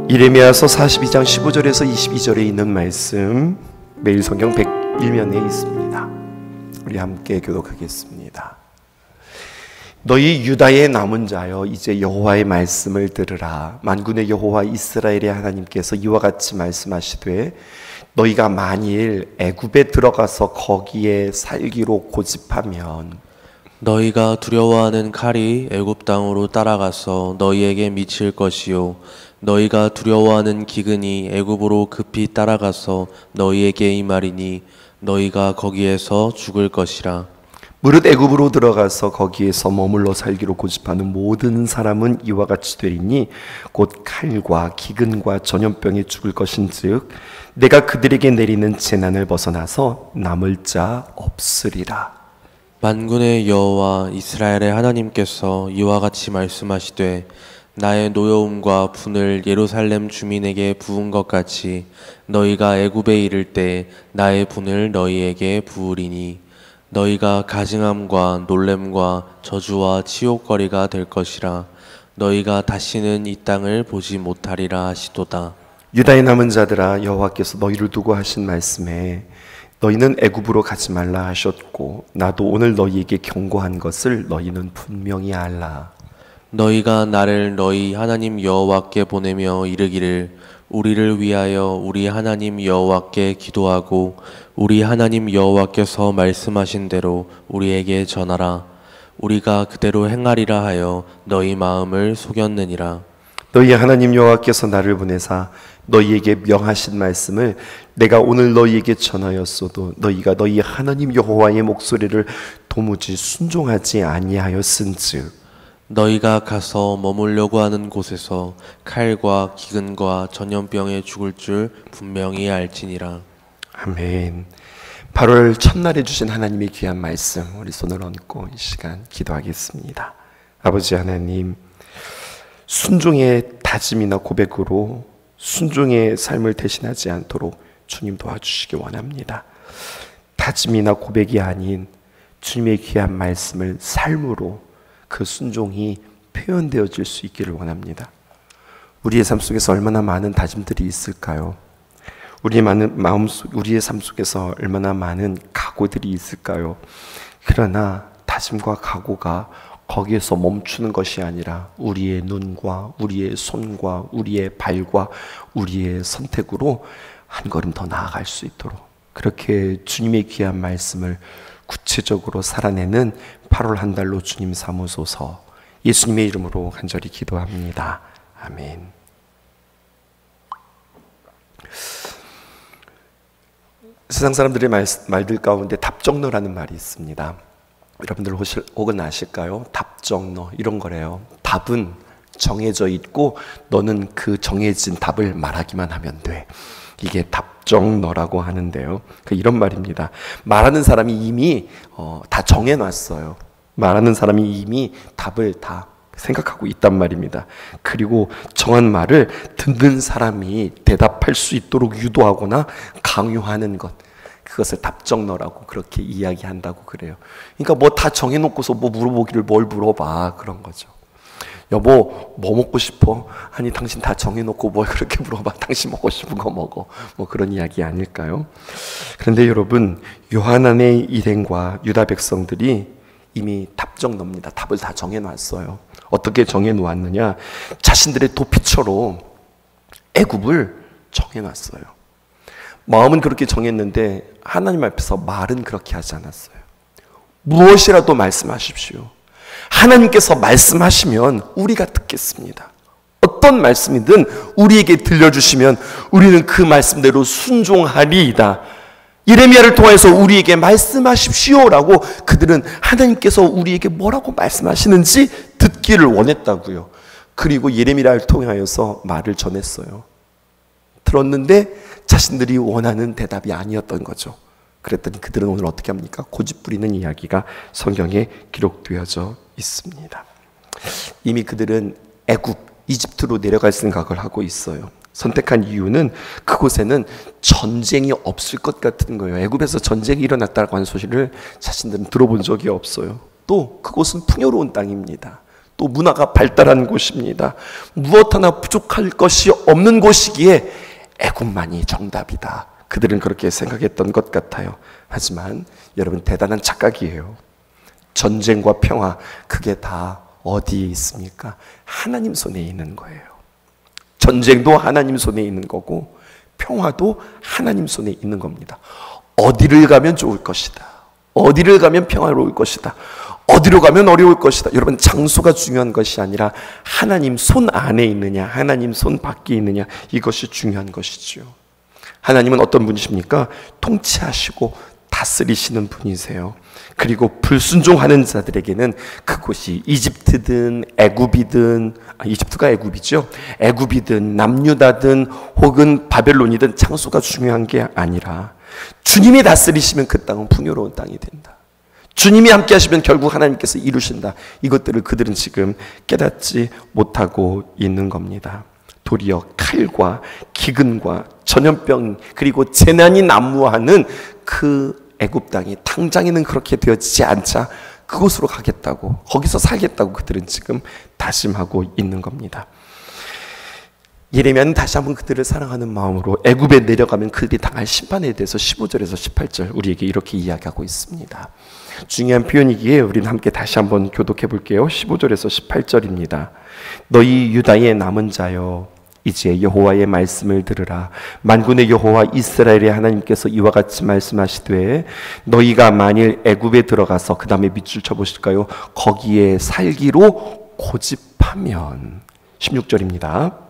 예레미야서 42장 15절에서 22절에 있는 말씀, 매일 성경 101면에 있습니다. 우리 함께 교독하겠습니다. 너희 유다의 남은 자여, 이제 여호와의 말씀을 들으라. 만군의 여호와 이스라엘의 하나님께서 이와 같이 말씀하시되, 너희가 만일 애굽에 들어가서 거기에 살기로 고집하면 너희가 두려워하는 칼이 애굽 땅으로 따라가서 너희에게 미칠 것이요, 너희가 두려워하는 기근이 애굽으로 급히 따라가서 너희에게 임하리니 너희가 거기에서 죽을 것이라. 무릇 애굽으로 들어가서 거기에서 머물러 살기로 고집하는 모든 사람은 이와 같이 되리니 곧 칼과 기근과 전염병에 죽을 것인즉 내가 그들에게 내리는 재난을 벗어나서 남을 자 없으리라. 만군의 여호와 이스라엘의 하나님께서 이와 같이 말씀하시되, 나의 노여움과 분을 예루살렘 주민에게 부은 것 같이 너희가 애굽에 이를 때 나의 분을 너희에게 부으리니 너희가 가증함과 놀램과 저주와 치욕거리가 될 것이라. 너희가 다시는 이 땅을 보지 못하리라 하시도다. 유다의 남은 자들아, 여호와께서 너희를 두고 하신 말씀에 너희는 애굽으로 가지 말라 하셨고 나도 오늘 너희에게 경고한 것을 너희는 분명히 알라. 너희가 나를 너희 하나님 여호와께 보내며 이르기를, 우리를 위하여 우리 하나님 여호와께 기도하고 우리 하나님 여호와께서 말씀하신 대로 우리에게 전하라. 우리가 그대로 행하리라 하여 너희 마음을 속였느니라. 너희 하나님 여호와께서 나를 보내사 너희에게 명하신 말씀을 내가 오늘 너희에게 전하였어도 너희가 너희 하나님 여호와의 목소리를 도무지 순종하지 아니하였은즉 너희가 가서 머물려고 하는 곳에서 칼과 기근과 전염병에 죽을 줄 분명히 알지니라. 아멘. 8월 첫날에 주신 하나님의 귀한 말씀, 우리 손을 얹고 이 시간 기도하겠습니다. 아버지 하나님, 순종의 다짐이나 고백으로 순종의 삶을 대신하지 않도록 주님 도와주시기 원합니다. 다짐이나 고백이 아닌 주님의 귀한 말씀을 삶으로 그 순종이 표현되어질 수 있기를 원합니다. 우리의 삶 속에서 얼마나 많은 다짐들이 있을까요? 우리의 삶 속에서 얼마나 많은 각오들이 있을까요? 그러나 다짐과 각오가 거기에서 멈추는 것이 아니라 우리의 눈과 우리의 손과 우리의 발과 우리의 선택으로 한 걸음 더 나아갈 수 있도록 그렇게 주님의 귀한 말씀을 구체적으로 살아내는 8월 한 달로 주님 삼으소서. 예수님의 이름으로 간절히 기도합니다. 아멘. 세상 사람들의 말들 가운데 답정너라는 말이 있습니다. 여러분들 혹은 아실까요? 답정너, 이런 거래요. 답은 정해져 있고 너는 그 정해진 답을 말하기만 하면 돼. 이게 답정너라고 하는데요. 이런 말입니다. 말하는 사람이 이미 다 정해놨어요. 말하는 사람이 이미 답을 다 생각하고 있단 말입니다. 그리고 정한 말을 듣는 사람이 대답할 수 있도록 유도하거나 강요하는 것, 그것을 답정너라고 그렇게 이야기한다고 그래요. 그러니까 뭐 다 정해놓고서 뭐 물어보기를 뭘 물어봐, 그런 거죠. 여보, 뭐 먹고 싶어? 아니, 당신 다 정해놓고 뭘 그렇게 물어봐. 당신 먹고 싶은 거 먹어. 뭐 그런 이야기 아닐까요? 그런데 여러분, 요한안의 일행과 유다 백성들이 이미 답정너입니다. 답을 다 정해놨어요. 어떻게 정해놓았느냐? 자신들의 도피처로 애굽을 정해놨어요. 마음은 그렇게 정했는데 하나님 앞에서 말은 그렇게 하지 않았어요. 무엇이라도 말씀하십시오. 하나님께서 말씀하시면 우리가 듣겠습니다. 어떤 말씀이든 우리에게 들려주시면 우리는 그 말씀대로 순종하리이다. 예레미야를 통해서 우리에게 말씀하십시오라고 그들은 하나님께서 우리에게 뭐라고 말씀하시는지 듣기를 원했다고요. 그리고 예레미야를 통하여서 말을 전했어요. 들었는데 자신들이 원하는 대답이 아니었던 거죠. 그랬더니 그들은 오늘 어떻게 합니까? 고집 부리는 이야기가 성경에 기록되어져 있습니다. 이미 그들은 애굽, 이집트로 내려갈 생각을 하고 있어요. 선택한 이유는 그곳에는 전쟁이 없을 것 같은 거예요. 애굽에서 전쟁이 일어났다고 하는 소식을 자신들은 들어본 적이 없어요. 또 그곳은 풍요로운 땅입니다. 또 문화가 발달한 곳입니다. 무엇 하나 부족할 것이 없는 곳이기에 애굽만이 정답이다. 그들은 그렇게 생각했던 것 같아요. 하지만 여러분, 대단한 착각이에요. 전쟁과 평화, 그게 다 어디에 있습니까? 하나님 손에 있는 거예요. 전쟁도 하나님 손에 있는 거고 평화도 하나님 손에 있는 겁니다. 어디를 가면 좋을 것이다. 어디를 가면 평화로울 것이다. 어디로 가면 어려울 것이다. 여러분, 장소가 중요한 것이 아니라 하나님 손 안에 있느냐, 하나님 손 밖에 있느냐, 이것이 중요한 것이죠. 하나님은 어떤 분이십니까? 통치하시고 다스리시는 분이세요. 그리고 불순종하는 자들에게는 그곳이 이집트든 애굽이든, 이집트가 애굽이죠. 애굽이든 남유다든 혹은 바벨론이든 장소가 중요한 게 아니라 주님이 다스리시면 그 땅은 풍요로운 땅이 된다. 주님이 함께 하시면 결국 하나님께서 이루신다. 이것들을 그들은 지금 깨닫지 못하고 있는 겁니다. 도리어 칼과 기근과 전염병 그리고 재난이 난무하는 그 애굽 땅이 당장에는 그렇게 되어지지 않자 그곳으로 가겠다고, 거기서 살겠다고 그들은 지금 다짐하고 있는 겁니다. 예레미야는 다시 한번 그들을 사랑하는 마음으로 애굽에 내려가면 그들이 당할 심판에 대해서 15절에서 18절 우리에게 이렇게 이야기하고 있습니다. 중요한 표현이기에 우리는 함께 다시 한번 교독해 볼게요. 15절에서 18절입니다. 너희 유다의 남은 자여, 이제 여호와의 말씀을 들으라. 만군의 여호와 이스라엘의 하나님께서 이와 같이 말씀하시되 너희가 만일 애굽에 들어가서, 그 다음에 밑줄 쳐보실까요? 거기에 살기로 고집하면, 16절입니다.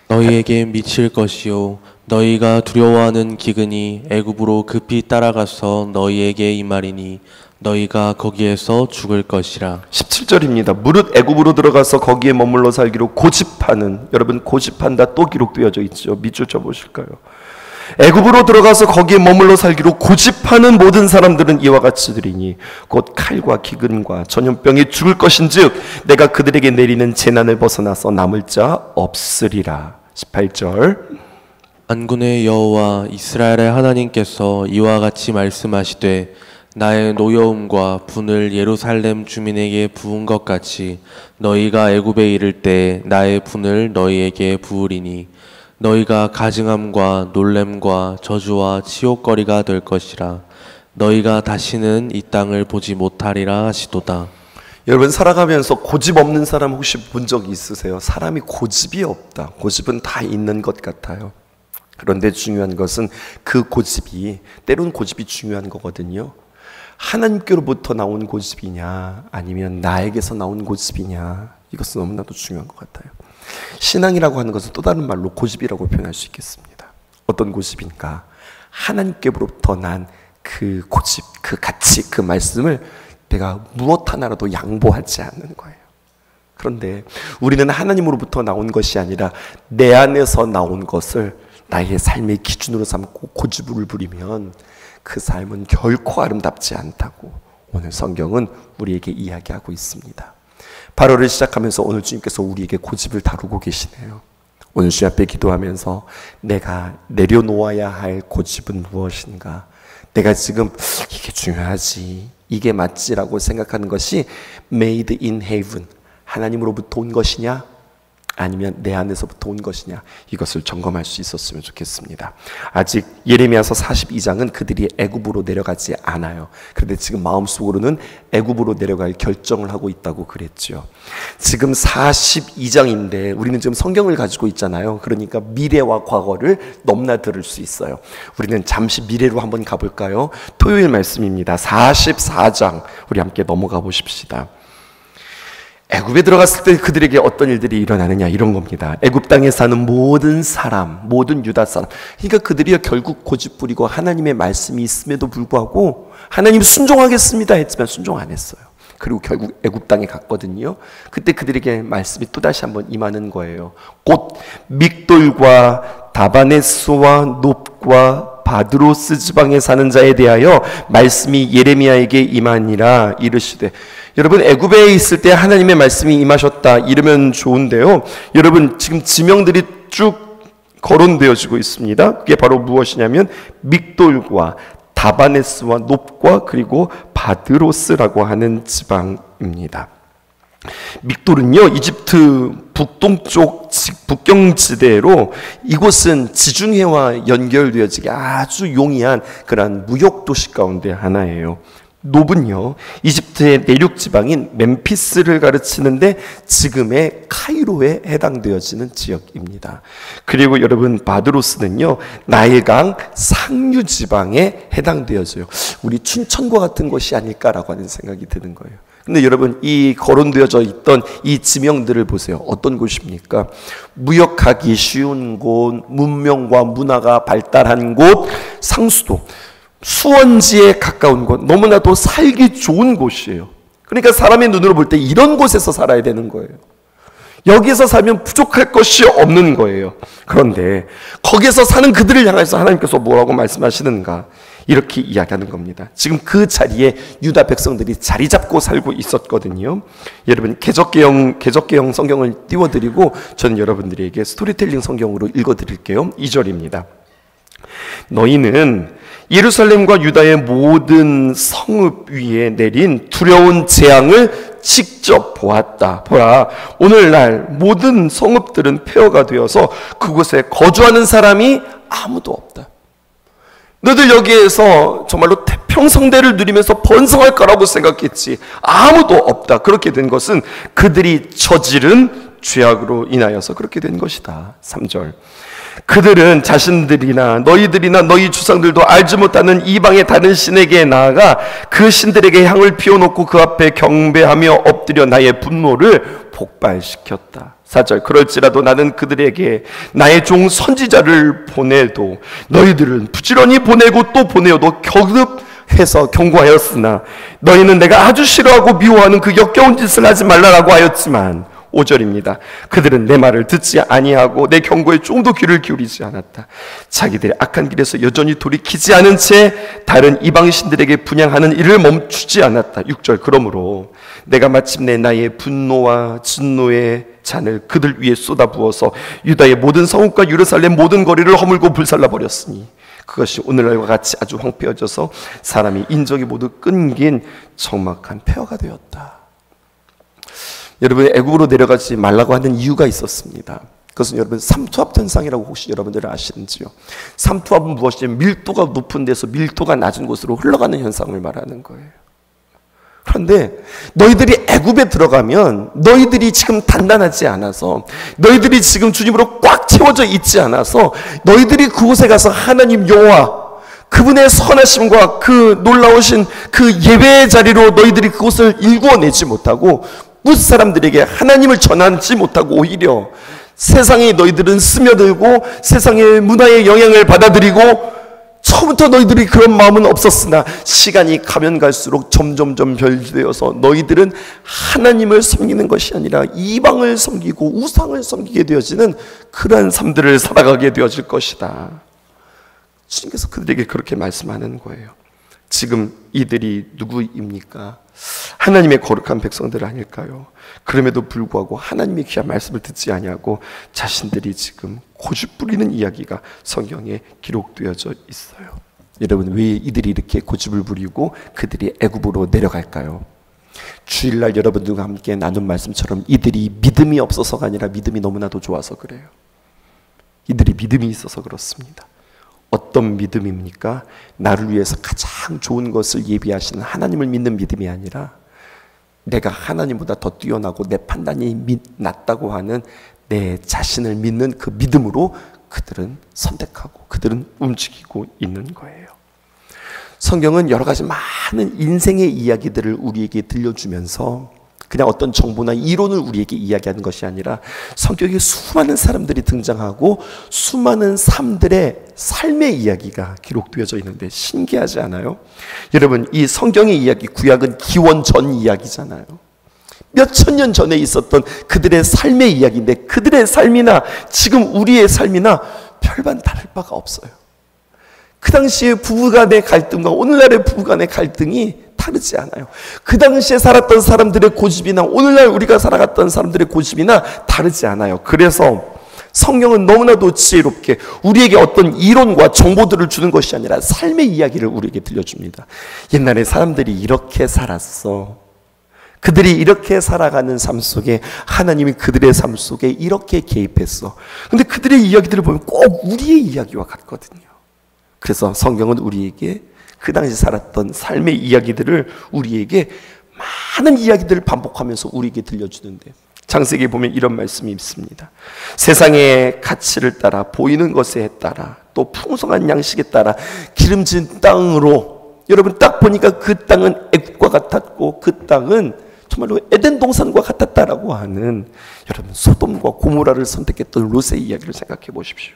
너희에게 미칠 것이요 너희가 두려워하는 기근이 애굽으로 급히 따라가서 너희에게 임하리니 너희가 거기에서 죽을 것이라. 17절입니다. 무릇 애굽으로 들어가서 거기에 머물러 살기로 고집하는, 여러분 고집한다 또 기록되어져 있죠. 밑줄 쳐보실까요? 애굽으로 들어가서 거기에 머물러 살기로 고집하는 모든 사람들은 이와 같이들이니 곧 칼과 기근과 전염병에 죽을 것인즉 내가 그들에게 내리는 재난을 벗어나서 남을 자 없으리라. 18절. 만군의 여호와 이스라엘의 하나님께서 이와 같이 말씀하시되 나의 노여움과 분을 예루살렘 주민에게 부은 것 같이 너희가 애굽에 이를 때 나의 분을 너희에게 부으리니 너희가 가증함과 놀램과 저주와 치욕거리가 될 것이라. 너희가 다시는 이 땅을 보지 못하리라 하시도다. 여러분, 살아가면서 고집 없는 사람 혹시 본 적 있으세요? 사람이 고집이 없다. 고집은 다 있는 것 같아요. 그런데 중요한 것은 그 고집이, 때로는 고집이 중요한 거거든요. 하나님께로부터 나온 고집이냐 아니면 나에게서 나온 고집이냐, 이것은 너무나도 중요한 것 같아요. 신앙이라고 하는 것은 또 다른 말로 고집이라고 표현할 수 있겠습니다. 어떤 고집인가? 하나님께로부터 난 그 고집, 그 가치, 그 말씀을 내가 무엇 하나라도 양보하지 않는 거예요. 그런데 우리는 하나님으로부터 나온 것이 아니라 내 안에서 나온 것을 나의 삶의 기준으로 삼고 고집을 부리면 그 삶은 결코 아름답지 않다고 오늘 성경은 우리에게 이야기하고 있습니다. 8월을 시작하면서 오늘 주님께서 우리에게 고집을 다루고 계시네요. 오늘 주 앞에 기도하면서 내가 내려놓아야 할 고집은 무엇인가? 내가 지금 이게 중요하지, 이게 맞지라고 생각하는 것이 made in heaven, 하나님으로부터 온 것이냐 아니면 내 안에서부터 온 것이냐, 이것을 점검할 수 있었으면 좋겠습니다. 아직 예레미야서 42장은 그들이 애굽으로 내려가지 않아요. 그런데 지금 마음속으로는 애굽으로 내려갈 결정을 하고 있다고 그랬죠. 지금 42장인데 우리는 지금 성경을 가지고 있잖아요. 그러니까 미래와 과거를 넘나 들을 수 있어요. 우리는 잠시 미래로 한번 가볼까요? 토요일 말씀입니다. 44장 우리 함께 넘어가 보십시다. 애굽에 들어갔을 때 그들에게 어떤 일들이 일어나느냐, 이런 겁니다. 애굽 땅에 사는 모든 사람, 모든 유다 사람, 그러니까 그들이 결국 고집 부리고 하나님의 말씀이 있음에도 불구하고 하나님 순종하겠습니다 했지만 순종 안 했어요. 그리고 결국 애굽 땅에 갔거든요. 그때 그들에게 말씀이 또다시 한번 임하는 거예요. 곧 믹돌과 다바네스와 놉과 바드로스 지방에 사는 자에 대하여 말씀이 예레미야에게 임하니라. 이르시되, 여러분 애굽에 있을 때 하나님의 말씀이 임하셨다 이러면 좋은데요, 여러분 지금 지명들이 쭉 거론되어지고 있습니다. 그게 바로 무엇이냐면 믹돌과 다바네스와 놉과 그리고 바드로스라고 하는 지방입니다. 믹돌은요, 이집트 북동쪽 국경지대로 이곳은 지중해와 연결되어지기 아주 용이한 그러한 무역 도시 가운데 하나예요. 노브는요, 이집트의 내륙 지방인 멤피스를 가르치는데 지금의 카이로에 해당되어지는 지역입니다. 그리고 여러분, 바드로스는요, 나일강 상류 지방에 해당되어져요. 우리 춘천과 같은 곳이 아닐까라고 하는 생각이 드는 거예요. 근데 여러분, 이 거론되어져 있던 이 지명들을 보세요. 어떤 곳입니까? 무역하기 쉬운 곳, 문명과 문화가 발달한 곳, 상수도, 수원지에 가까운 곳, 너무나도 살기 좋은 곳이에요. 그러니까 사람의 눈으로 볼 때 이런 곳에서 살아야 되는 거예요. 여기서 살면 부족할 것이 없는 거예요. 그런데 거기서 사는 그들을 향해서 하나님께서 뭐라고 말씀하시는가? 이렇게 이야기하는 겁니다. 지금 그 자리에 유다 백성들이 자리 잡고 살고 있었거든요. 여러분, 개적개형 성경을 띄워드리고 저는 여러분들에게 스토리텔링 성경으로 읽어드릴게요. 2절입니다. 너희는 예루살렘과 유다의 모든 성읍 위에 내린 두려운 재앙을 직접 보았다. 보라, 오늘날 모든 성읍들은 폐허가 되어서 그곳에 거주하는 사람이 아무도 없다. 너희들 여기에서 정말로 태평성대를 누리면서 번성할 거라고 생각했지. 아무도 없다. 그렇게 된 것은 그들이 저지른 죄악으로 인하여서 그렇게 된 것이다. 3절. 그들은 자신들이나 너희들이나 너희 주상들도 알지 못하는 이방의 다른 신에게 나아가 그 신들에게 향을 피워놓고 그 앞에 경배하며 엎드려 나의 분노를 폭발시켰다. 4절. 그럴지라도 나는 그들에게 나의 종 선지자를 보내도 너희들은 부지런히 보내고 또 보내어도 겨급해서 경고하였으나 너희는 내가 아주 싫어하고 미워하는 그 역겨운 짓을 하지 말라라고 하였지만 5절입니다. 그들은 내 말을 듣지 아니하고 내 경고에 조금도 귀를 기울이지 않았다. 자기들의 악한 길에서 여전히 돌이키지 않은 채 다른 이방 신들에게 분향하는 일을 멈추지 않았다. 6절. 그러므로 내가 마침내 나의 분노와 진노의 잔을 그들 위에 쏟아부어서 유다의 모든 성읍과 예루살렘 모든 거리를 허물고 불살라버렸으니 그것이 오늘날과 같이 아주 황폐해져서 사람이 인적이 모두 끊긴 적막한 폐허가 되었다. 여러분, 애굽으로 내려가지 말라고 하는 이유가 있었습니다. 그것은 여러분 삼투압 현상이라고 혹시 여러분들 아시는지요? 삼투압은 무엇이냐면 밀도가 높은 데서 밀도가 낮은 곳으로 흘러가는 현상을 말하는 거예요. 그런데 너희들이 애굽에 들어가면 너희들이 지금 단단하지 않아서, 너희들이 지금 주님으로 꽉 채워져 있지 않아서 너희들이 그곳에 가서 하나님 여호와 그분의 선하심과 그 놀라우신 그 예배의 자리로 너희들이 그곳을 일구어내지 못하고 무슨 사람들에게 하나님을 전하지 못하고 오히려 세상에 너희들은 스며들고 세상의 문화의 영향을 받아들이고, 처음부터 너희들이 그런 마음은 없었으나 시간이 가면 갈수록 점점점 변질되어서 너희들은 하나님을 섬기는 것이 아니라 이방을 섬기고 우상을 섬기게 되어지는 그러한 삶들을 살아가게 되어질 것이다. 주님께서 그들에게 그렇게 말씀하는 거예요. 지금 이들이 누구입니까? 하나님의 거룩한 백성들 아닐까요? 그럼에도 불구하고 하나님의 귀한 말씀을 듣지 아니하고 자신들이 지금 고집 부리는 이야기가 성경에 기록되어져 있어요. 여러분, 왜 이들이 이렇게 고집을 부리고 그들이 애굽으로 내려갈까요? 주일날 여러분들과 함께 나눈 말씀처럼 이들이 믿음이 없어서가 아니라 믿음이 너무나도 좋아서 그래요. 이들이 믿음이 있어서 그렇습니다. 어떤 믿음입니까? 나를 위해서 가장 좋은 것을 예비하시는 하나님을 믿는 믿음이 아니라 내가 하나님보다 더 뛰어나고 내 판단이 낫다고 하는 내 자신을 믿는 그 믿음으로 그들은 선택하고 그들은 움직이고 있는 거예요. 성경은 여러 가지 많은 인생의 이야기들을 우리에게 들려주면서 그냥 어떤 정보나 이론을 우리에게 이야기하는 것이 아니라 성경에 수많은 사람들이 등장하고 수많은 사람들의 삶의 이야기가 기록되어져 있는데 신기하지 않아요? 여러분, 이 성경의 이야기, 구약은 기원 전 이야기잖아요. 몇천 년 전에 있었던 그들의 삶의 이야기인데 그들의 삶이나 지금 우리의 삶이나 별반 다를 바가 없어요. 그 당시에 부부간의 갈등과 오늘날의 부부간의 갈등이 다르지 않아요. 그 당시에 살았던 사람들의 고집이나 오늘날 우리가 살아갔던 사람들의 고집이나 다르지 않아요. 그래서 성경은 너무나도 지혜롭게 우리에게 어떤 이론과 정보들을 주는 것이 아니라 삶의 이야기를 우리에게 들려줍니다. 옛날에 사람들이 이렇게 살았어. 그들이 이렇게 살아가는 삶 속에 하나님이 그들의 삶 속에 이렇게 개입했어. 근데 그들의 이야기들을 보면 꼭 우리의 이야기와 같거든요. 그래서 성경은 우리에게 그 당시 살았던 삶의 이야기들을 우리에게 많은 이야기들을 반복하면서 우리에게 들려주는데, 창세기에 보면 이런 말씀이 있습니다. 세상의 가치를 따라, 보이는 것에 따라, 또 풍성한 양식에 따라 기름진 땅으로, 여러분 딱 보니까 그 땅은 애굽과 같았고 그 땅은 정말로 에덴 동산과 같았다라고 하는, 여러분 소돔과 고모라를 선택했던 롯의 이야기를 생각해 보십시오.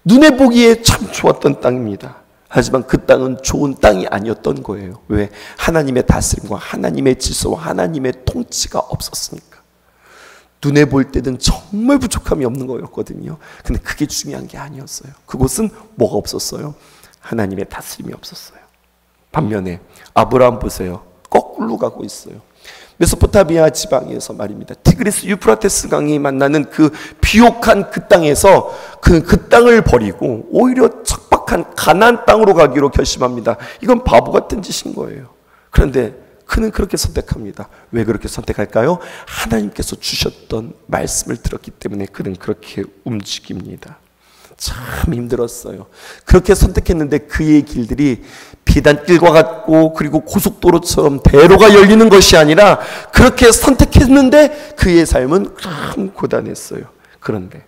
눈에 보기에 참 좋았던 땅입니다. 하지만 그 땅은 좋은 땅이 아니었던 거예요. 왜? 하나님의 다스림과 하나님의 질서와 하나님의 통치가 없었으니까. 눈에 볼 때는 정말 부족함이 없는 거였거든요. 근데 그게 중요한 게 아니었어요. 그곳은 뭐가 없었어요? 하나님의 다스림이 없었어요. 반면에 아브라함 보세요. 거꾸로 가고 있어요. 메소포타미아 지방에서 말입니다. 티그리스 유프라테스 강이 만나는 그 비옥한 그 땅에서 그 땅을 버리고 오히려 척박한 가나안 땅으로 가기로 결심합니다. 이건 바보 같은 짓인 거예요. 그런데 그는 그렇게 선택합니다. 왜 그렇게 선택할까요? 하나님께서 주셨던 말씀을 들었기 때문에 그는 그렇게 움직입니다. 참 힘들었어요. 그렇게 선택했는데 그의 길들이 비단길과 같고 그리고 고속도로처럼 대로가 열리는 것이 아니라 그렇게 선택했는데 그의 삶은 참 고단했어요. 그런데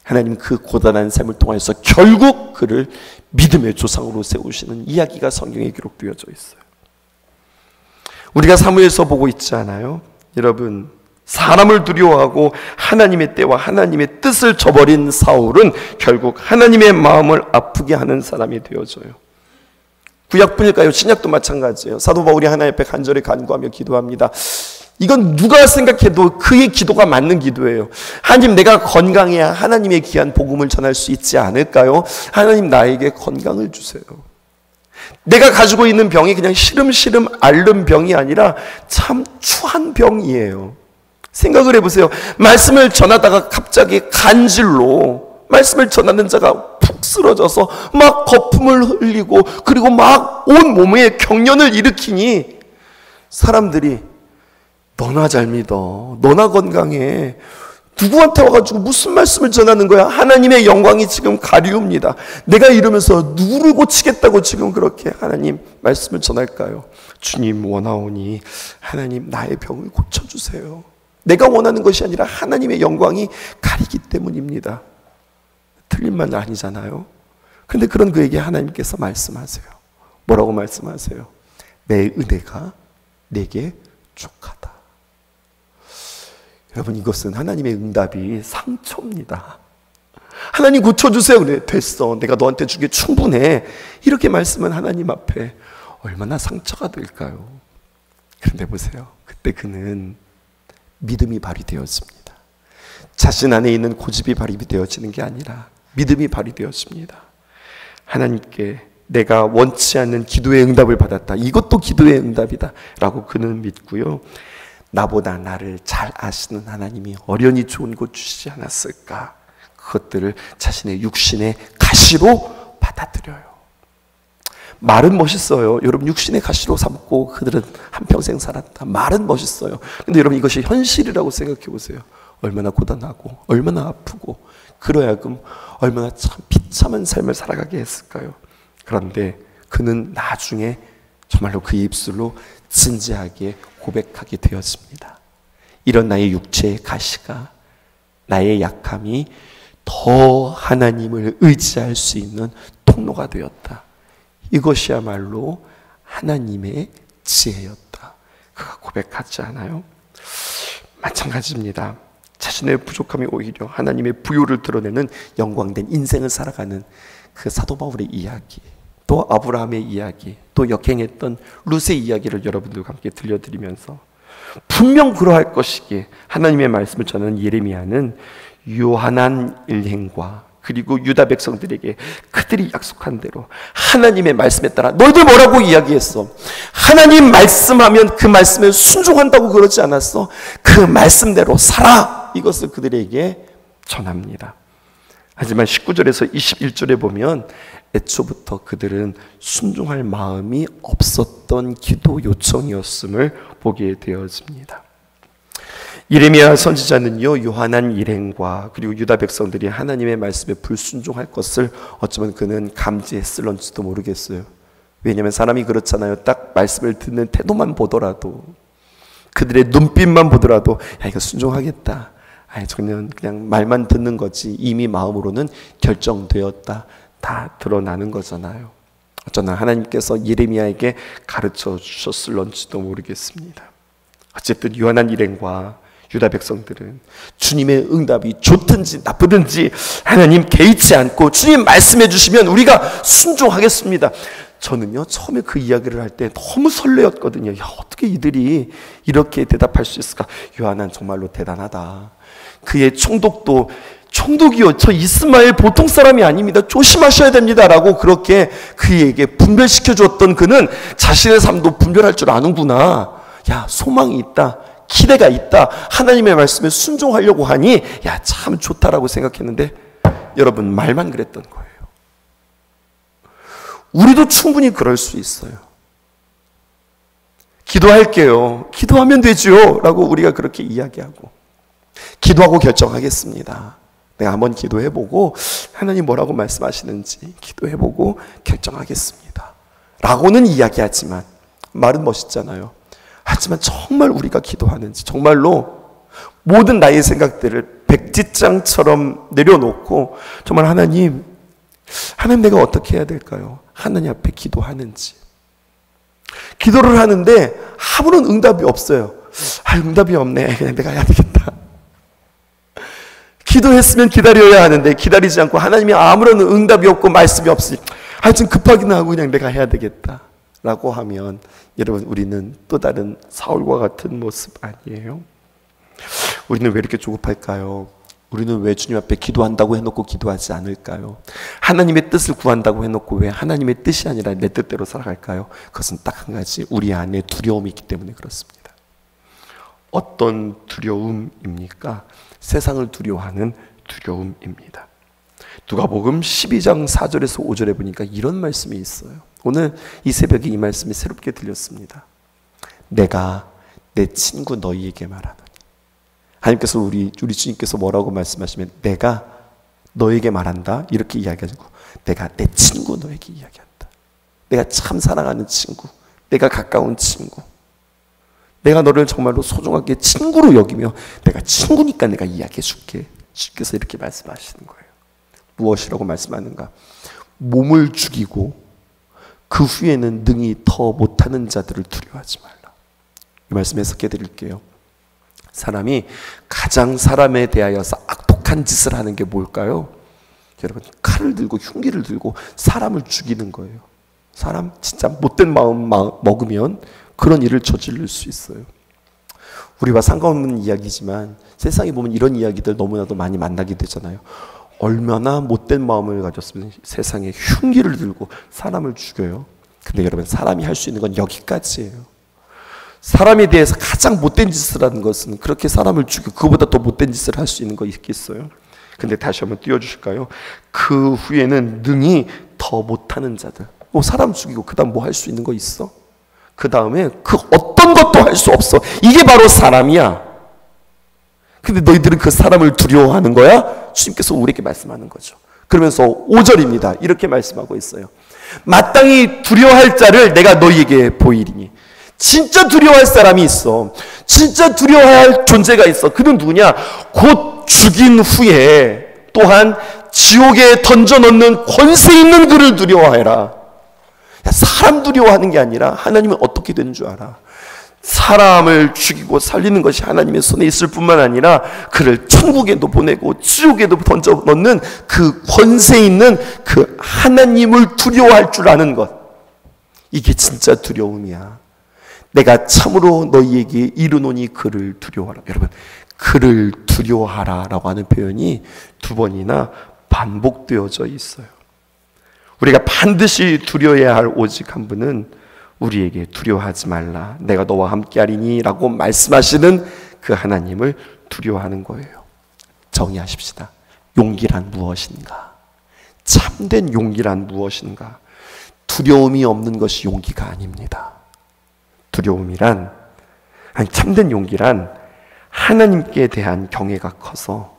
하나님 그 고단한 삶을 통해서 결국 그를 믿음의 조상으로 세우시는 이야기가 성경에 기록되어져 있어요. 우리가 사무엘서 보고 있지 않아요? 여러분, 사람을 두려워하고 하나님의 때와 하나님의 뜻을 저버린 사울은 결국 하나님의 마음을 아프게 하는 사람이 되어져요. 구약뿐일까요? 신약도 마찬가지예요. 사도 바울이 하나님 앞에 간절히 간구하며 기도합니다. 이건 누가 생각해도 그의 기도가 맞는 기도예요. 하나님, 내가 건강해야 하나님의 귀한 복음을 전할 수 있지 않을까요? 하나님, 나에게 건강을 주세요. 내가 가지고 있는 병이 그냥 시름시름 앓는 병이 아니라 참 추한 병이에요. 생각을 해보세요. 말씀을 전하다가 갑자기 간질로 말씀을 전하는 자가 푹 쓰러져서 막 거품을 흘리고 그리고 막 온 몸에 경련을 일으키니 사람들이 너나 잘 믿어, 너나 건강해, 누구한테 와가지고 무슨 말씀을 전하는 거야? 하나님의 영광이 지금 가리웁니다. 내가 이러면서 누구를 고치겠다고 지금 그렇게 하나님 말씀을 전할까요? 주님, 원하오니 하나님 나의 병을 고쳐주세요. 내가 원하는 것이 아니라 하나님의 영광이 가리기 때문입니다. 틀린 말 아니잖아요. 그런데 그런 그에게 하나님께서 말씀하세요. 뭐라고 말씀하세요? 내 은혜가 내게 족하다. 여러분, 이것은 하나님의 응답이 상처입니다. 하나님 고쳐주세요. 그래, 됐어, 내가 너한테 준 게 충분해, 이렇게 말씀은 하나님 앞에 얼마나 상처가 될까요? 그런데 보세요, 그때 그는 믿음이 발휘되었습니다. 자신 안에 있는 고집이 발휘되어지는 게 아니라 믿음이 발휘되었습니다. 하나님께 내가 원치 않는 기도의 응답을 받았다, 이것도 기도의 응답이다 라고 그는 믿고요, 나보다 나를 잘 아시는 하나님이 어련히 좋은 것 주시지 않았을까, 그것들을 자신의 육신의 가시로 받아들여요. 말은 멋있어요. 여러분, 육신의 가시로 삼고 그들은 한평생 살았다. 말은 멋있어요. 근데 여러분, 이것이 현실이라고 생각해 보세요. 얼마나 고단하고 얼마나 아프고 그로 하여금 얼마나 참 비참한 삶을 살아가게 했을까요? 그런데 그는 나중에 정말로 그 입술로 진지하게 고백하게 되었습니다. 이런 나의 육체의 가시가, 나의 약함이 더 하나님을 의지할 수 있는 통로가 되었다. 이것이야말로 하나님의 지혜였다. 그가 고백하지 않아요? 마찬가지입니다. 자신의 부족함이 오히려 하나님의 부요를 드러내는 영광된 인생을 살아가는 그 사도 바울의 이야기, 또 아브라함의 이야기, 또 역행했던 룻의 이야기를 여러분들과 함께 들려드리면서 분명 그러할 것이기에 하나님의 말씀을 전하는 예레미야는 요한한 일행과 그리고 유다 백성들에게 그들이 약속한 대로 하나님의 말씀에 따라, 너희들 뭐라고 이야기했어? 하나님 말씀하면 그 말씀에 순종한다고 그러지 않았어? 그 말씀대로 살아! 이것을 그들에게 전합니다. 하지만 19절에서 21절에 보면 애초부터 그들은 순종할 마음이 없었던 기도 요청이었음을 보게 되어집니다. 예레미야 선지자는요, 요한한 일행과 그리고 유다 백성들이 하나님의 말씀에 불순종할 것을 어쩌면 그는 감지했을런지도 모르겠어요. 왜냐하면 사람이 그렇잖아요. 딱 말씀을 듣는 태도만 보더라도, 그들의 눈빛만 보더라도 야, 이거 순종하겠다, 그냥 말만 듣는 거지 이미 마음으로는 결정되었다, 다 드러나는 거잖아요. 어쩌나 하나님께서 예레미야에게 가르쳐 주셨을런지도 모르겠습니다. 어쨌든 요한한 일행과 유다 백성들은 주님의 응답이 좋든지 나쁘든지 하나님 개의치 않고 주님 말씀해 주시면 우리가 순종하겠습니다. 저는요, 처음에 그 이야기를 할 때 너무 설레었거든요. 야, 어떻게 이들이 이렇게 대답할 수 있을까? 요한은 정말로 대단하다. 그의 총독이요, 저 이스마엘 보통 사람이 아닙니다. 조심하셔야 됩니다. 라고 그렇게 그에게 분별시켜 줬던 그는 자신의 삶도 분별할 줄 아는구나. 야, 소망이 있다, 기대가 있다, 하나님의 말씀에 순종하려고 하니 야, 참 좋다라고 생각했는데, 여러분, 말만 그랬던 거예요. 우리도 충분히 그럴 수 있어요. 기도할게요, 기도하면 되죠 라고 우리가 그렇게 이야기하고, 기도하고 결정하겠습니다, 내가 한번 기도해보고 하나님 뭐라고 말씀하시는지 기도해보고 결정하겠습니다 라고는 이야기하지만, 말은 멋있잖아요. 하지만 정말 우리가 기도하는지, 정말로 모든 나의 생각들을 백지장처럼 내려놓고 정말 하나님 내가 어떻게 해야 될까요? 하나님 앞에 기도하는지. 기도를 하는데 아무런 응답이 없어요. 응답이 없네, 그냥 내가 해야 되겠다. 기도했으면 기다려야 하는데 기다리지 않고 하나님이 아무런 응답이 없고 말씀이 없으니 좀 급하긴 하고 그냥 내가 해야 되겠다 라고 하면, 여러분, 우리는 또 다른 사울과 같은 모습 아니에요? 우리는 왜 이렇게 조급할까요? 우리는 왜 주님 앞에 기도한다고 해놓고 기도하지 않을까요? 하나님의 뜻을 구한다고 해놓고 왜 하나님의 뜻이 아니라 내 뜻대로 살아갈까요? 그것은 딱 한 가지, 우리 안에 두려움이 있기 때문에 그렇습니다. 어떤 두려움입니까? 세상을 두려워하는 두려움입니다. 누가복음 12장 4절에서 5절에 보니까 이런 말씀이 있어요. 오늘 이 새벽에 이 말씀이 새롭게 들렸습니다. 내가 내 친구 너희에게 말하노니. 하나님께서 우리 주님께서 뭐라고 말씀하시면 내가 너에게 말한다 이렇게 이야기하고, 내가 내 친구 너에게 이야기한다. 내가 참 사랑하는 친구, 내가 가까운 친구, 내가 너를 정말로 소중하게 친구로 여기며 내가 친구니까 내가 이야기해 줄게. 주께서 이렇게 말씀하시는 거예요. 무엇이라고 말씀하는가? 몸을 죽이고 그 후에는 능히 더 못하는 자들을 두려워하지 말라. 이 말씀 해석해 드릴게요. 사람이 가장 사람에 대하여서 악독한 짓을 하는 게 뭘까요? 여러분, 칼을 들고 흉기를 들고 사람을 죽이는 거예요. 사람 진짜 못된 마음 먹으면 그런 일을 저지를 수 있어요. 우리와 상관없는 이야기지만 세상에 보면 이런 이야기들 너무나도 많이 만나게 되잖아요. 얼마나 못된 마음을 가졌으면 세상에 흉기를 들고 사람을 죽여요. 근데 여러분, 사람이 할 수 있는 건 여기까지예요. 사람에 대해서 가장 못된 짓을 하는 것은 그렇게 사람을 죽이고 그보다 더 못된 짓을 할 수 있는 거 있겠어요? 근데 다시 한번 띄워주실까요? 그 후에는 능히 더 못하는 자들. 사람 죽이고 그 다음 뭐 할 수 있는 거 있어? 그 다음에 그 어떤 것도 할 수 없어. 이게 바로 사람이야. 근데 너희들은 그 사람을 두려워하는 거야? 주님께서 우리에게 말씀하는 거죠. 그러면서 5절입니다. 이렇게 말씀하고 있어요. 마땅히 두려워할 자를 내가 너희에게 보이리니. 진짜 두려워할 사람이 있어. 진짜 두려워할 존재가 있어. 그는 누구냐? 곧 죽인 후에 또한 지옥에 던져넣는 권세 있는 그를 두려워해라. 사람 두려워하는 게 아니라 하나님은 어떻게 되는 줄 알아? 사람을 죽이고 살리는 것이 하나님의 손에 있을 뿐만 아니라 그를 천국에도 보내고 지옥에도 던져 넣는 그 권세 있는 그 하나님을 두려워할 줄 아는 것, 이게 진짜 두려움이야. 내가 참으로 너희에게 이르노니 그를 두려워하라. 여러분, 그를 두려워하라 라고 하는 표현이 2번이나 반복되어져 있어요. 우리가 반드시 두려워해야 할 오직 한 분은 우리에게 두려워하지 말라, 내가 너와 함께하리니 라고 말씀하시는 그 하나님을 두려워하는 거예요. 정의하십시다. 용기란 무엇인가? 참된 용기란 무엇인가? 두려움이 없는 것이 용기가 아닙니다. 참된 용기란 하나님께 대한 경외가 커서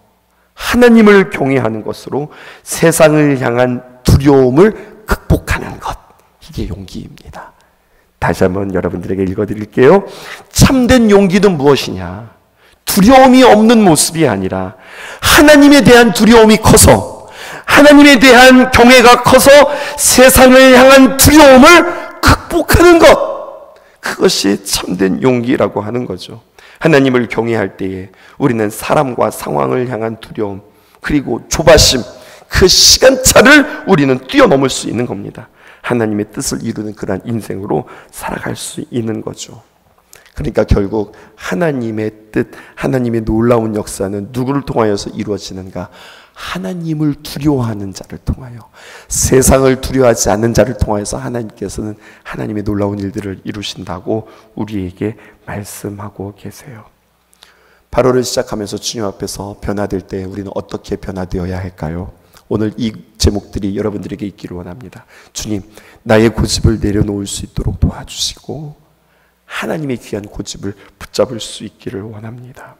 하나님을 경외하는 것으로 세상을 향한 두려움을 극복하는 것. 이게 용기입니다. 다시 한번 여러분들에게 읽어드릴게요. 참된 용기는 무엇이냐? 두려움이 없는 모습이 아니라 하나님에 대한 두려움이 커서, 하나님에 대한 경외가 커서 세상을 향한 두려움을 극복하는 것. 그것이 참된 용기라고 하는 거죠. 하나님을 경외할 때에 우리는 사람과 상황을 향한 두려움, 그리고 조바심, 그 시간차를 우리는 뛰어넘을 수 있는 겁니다. 하나님의 뜻을 이루는 그러한 인생으로 살아갈 수 있는 거죠. 그러니까 결국 하나님의 뜻, 하나님의 놀라운 역사는 누구를 통하여서 이루어지는가? 하나님을 두려워하는 자를 통하여, 세상을 두려워하지 않는 자를 통하여서 하나님께서는 하나님의 놀라운 일들을 이루신다고 우리에게 말씀하고 계세요. 8월을 시작하면서 주님 앞에서 변화될 때 우리는 어떻게 변화되어야 할까요? 오늘 이 제목들이 여러분들에게 있기를 원합니다. 주님, 나의 고집을 내려놓을 수 있도록 도와주시고 하나님의 귀한 고집을 붙잡을 수 있기를 원합니다.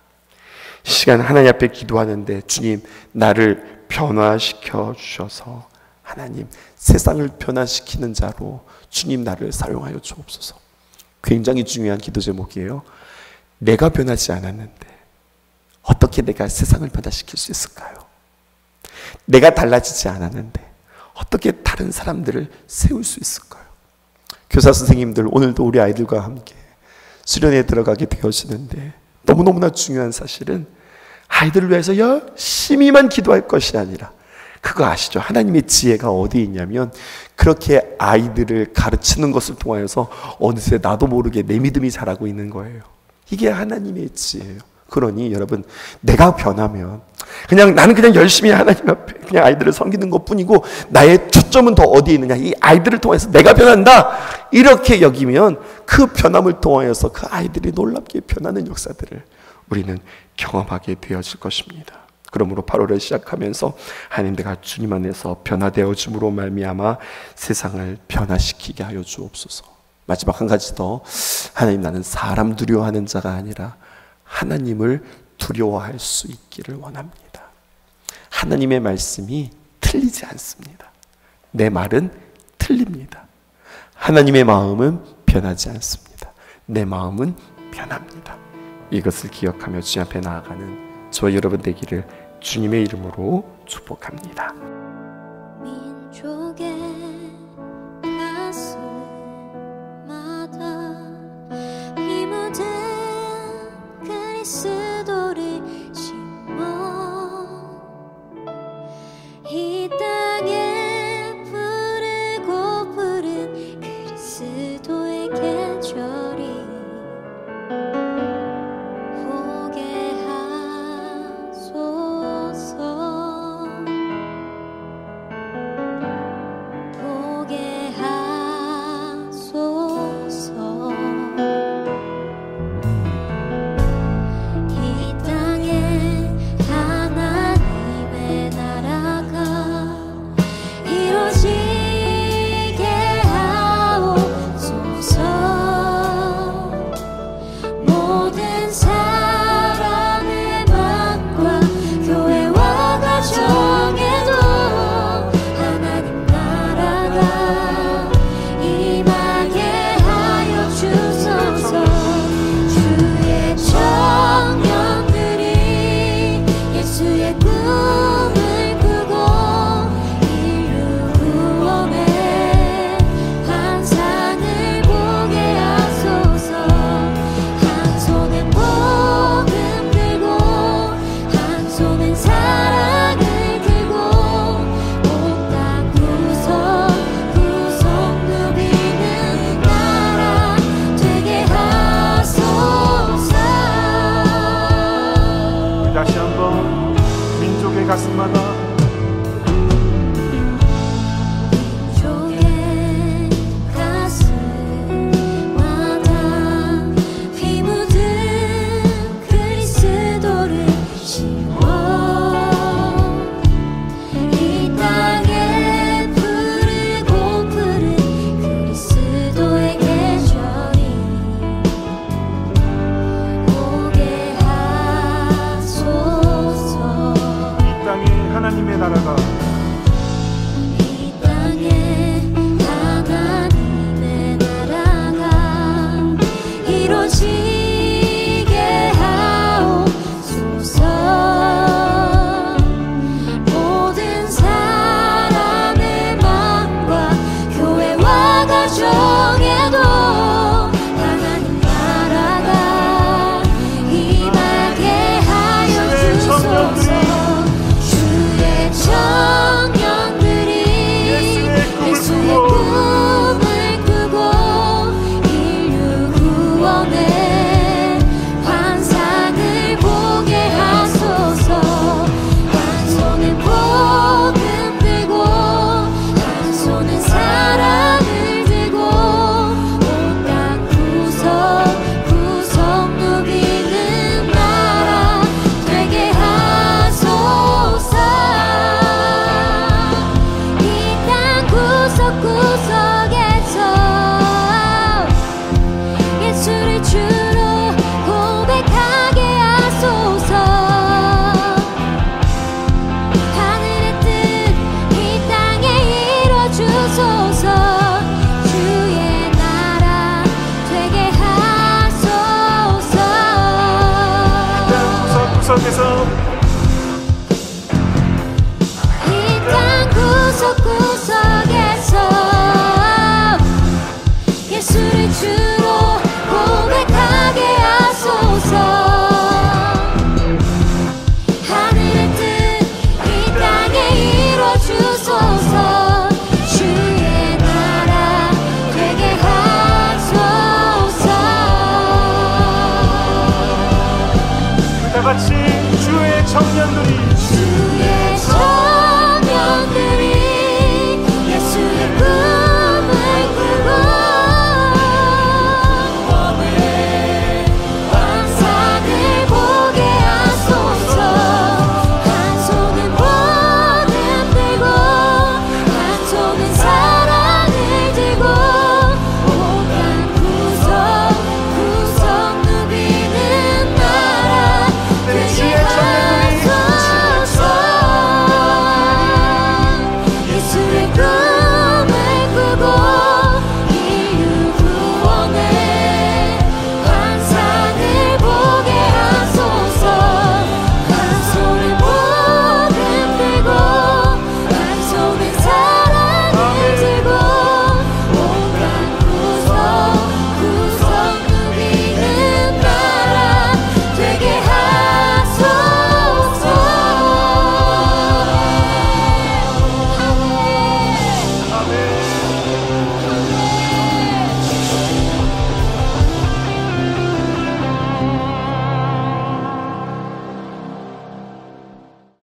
이 시간 하나님 앞에 기도하는데, 주님, 나를 변화시켜 주셔서 하나님, 세상을 변화시키는 자로 주님 나를 사용하여 주옵소서. 굉장히 중요한 기도 제목이에요. 내가 변하지 않았는데 어떻게 내가 세상을 변화시킬 수 있을까요? 내가 달라지지 않았는데 어떻게 다른 사람들을 세울 수 있을까요? 교사 선생님들, 오늘도 우리 아이들과 함께 수련회에 들어가게 되어지는데 너무너무나 중요한 사실은 아이들을 위해서 열심히만 기도할 것이 아니라, 그거 아시죠? 하나님의 지혜가 어디 있냐면 그렇게 아이들을 가르치는 것을 통하여서 어느새 나도 모르게 내 믿음이 자라고 있는 거예요. 이게 하나님의 지혜예요. 그러니 여러분, 내가 변하면 나는 그냥 열심히 하나님 앞에 그냥 아이들을 섬기는 것뿐이고 나의 초점은 더 어디에 있느냐, 이 아이들을 통해서 내가 변한다, 이렇게 여기면 그 변함을 통하여서 그 아이들이 놀랍게 변하는 역사들을 우리는 경험하게 되어질 것입니다. 그러므로 8월을 시작하면서 하나님, 내가 주님 안에서 변화되어 줌으로 말미암아 세상을 변화시키게 하여 주옵소서. 마지막 한 가지 더, 하나님, 나는 사람 두려워하는 자가 아니라 하나님을 두려워할 수 있기를 원합니다. 하나님의 말씀이 틀리지 않습니다. 내 말은 틀립니다. 하나님의 마음은 변하지 않습니다. 내 마음은 변합니다. 이것을 기억하며 주님 앞에 나아가는 저와 여러분 되기를 주님의 이름으로 축복합니다.